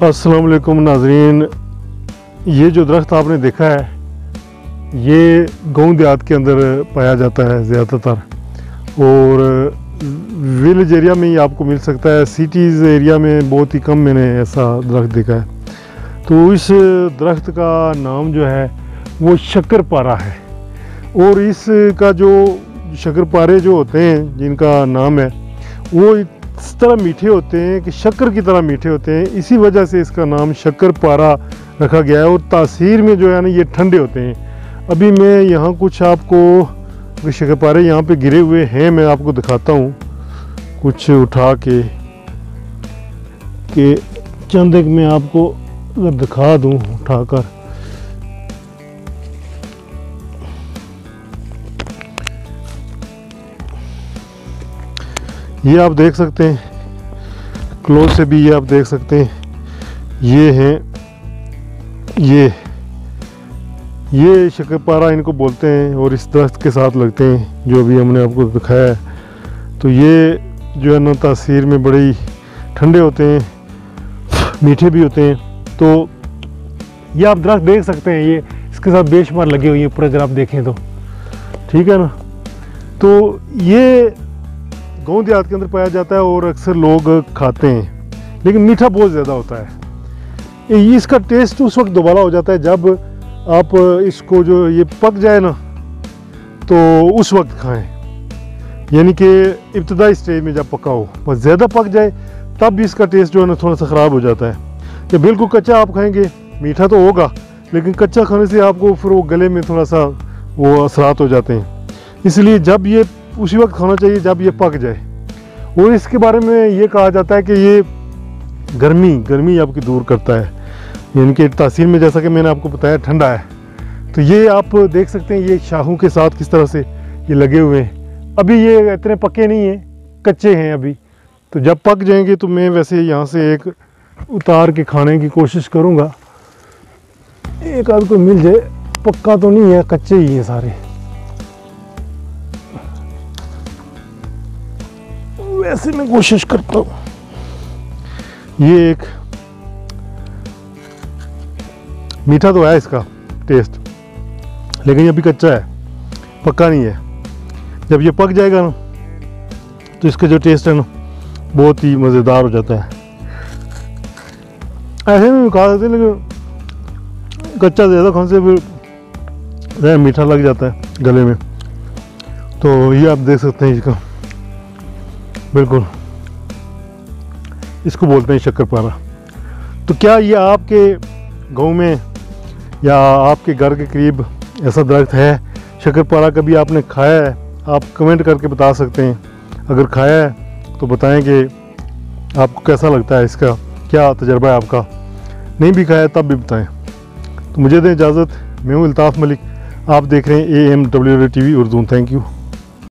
अस्सलाम वालेकुम नाजरीन, ये जो दरख्त आपने देखा है ये गांव देहात के अंदर पाया जाता है ज़्यादातर, और विलेज एरिया में ही आपको मिल सकता है। सिटीज़ एरिया में बहुत ही कम मैंने ऐसा दरख्त देखा है। तो इस दरख्त का नाम जो है वो शक्करपारा है, और इसका जो शक्करपारे जो होते हैं जिनका नाम है वो इस तरह मीठे होते हैं कि शक्कर की तरह मीठे होते हैं, इसी वजह से इसका नाम शक्करपारा रखा गया है। और तासीर में जो है ना ये ठंडे होते हैं। अभी मैं यहाँ कुछ आपको शक्करपारे यहाँ पे गिरे हुए हैं, मैं आपको दिखाता हूँ कुछ उठा के चंद एक मैं आपको अगर दिखा दूँ उठाकर। ये आप देख सकते हैं, क्लोज से भी ये आप देख सकते हैं, ये हैं ये शक्करपारा इनको बोलते हैं, और इस दरख्त के साथ लगते हैं जो अभी हमने आपको दिखाया है। तो ये जो है ना तासीर में बड़े ही ठंडे होते हैं, मीठे भी होते हैं। तो ये आप दरख्त देख सकते हैं, ये इसके साथ बेशुमार लगे हुए हैं ऊपर अगर आप देखें तो, ठीक है ना। तो ये गाँव देहात के अंदर पाया जाता है और अक्सर लोग खाते हैं, लेकिन मीठा बहुत ज़्यादा होता है। इसका टेस्ट उस वक्त दोबारा हो जाता है जब आप इसको जो ये पक जाए ना तो उस वक्त खाएं, यानी कि इब्तदाई स्टेज में जब पका हो। बस ज़्यादा पक जाए तब भी इसका टेस्ट जो है ना थोड़ा सा ख़राब हो जाता है। जब बिल्कुल कच्चा आप खाएंगे मीठा तो होगा, लेकिन कच्चा खाने से आपको फिर वो गले में थोड़ा सा वो असरात हो जाते हैं। इसलिए जब ये उसी वक्त खाना चाहिए जब ये पक जाए। और इसके बारे में ये कहा जाता है कि ये गर्मी आपकी दूर करता है, यानी कि तासीर में जैसा कि मैंने आपको बताया ठंडा है। तो ये आप देख सकते हैं ये शाहों के साथ किस तरह से ये लगे हुए हैं। अभी ये इतने पके नहीं हैं, कच्चे हैं अभी। तो जब पक जाएंगे तो मैं वैसे यहाँ से एक उतार के खाने की कोशिश करूँगा, एक आध को मिल जाए। पक्का तो नहीं है, कच्चे ही हैं सारे। वैसे मैं कोशिश करता हूँ। ये एक मीठा तो है इसका टेस्ट, लेकिन ये अभी कच्चा है, पक्का नहीं है। जब ये पक जाएगा ना तो इसका जो टेस्ट है ना बहुत ही मज़ेदार हो जाता है। ऐसे में खा सकते हैं, लेकिन कच्चा ज़्यादा खाने से फिर मीठा लग जाता है गले में। तो ये आप देख सकते हैं, इसका बिल्कुल इसको बोलते हैं शक्करपारा। तो क्या ये आपके गांव में या आपके घर के करीब ऐसा दरख्त है शक्करपारा, कभी आपने खाया है? आप कमेंट करके बता सकते हैं। अगर खाया है तो बताएं कि आपको कैसा लगता है, इसका क्या तजर्बा है आपका। नहीं भी खाया तब भी बताएं। तो मुझे दें इजाज़त, मैं हूँ अल्ताफ़ मलिक, आप देख रहे हैं AMWD TV Urdu. Thank you.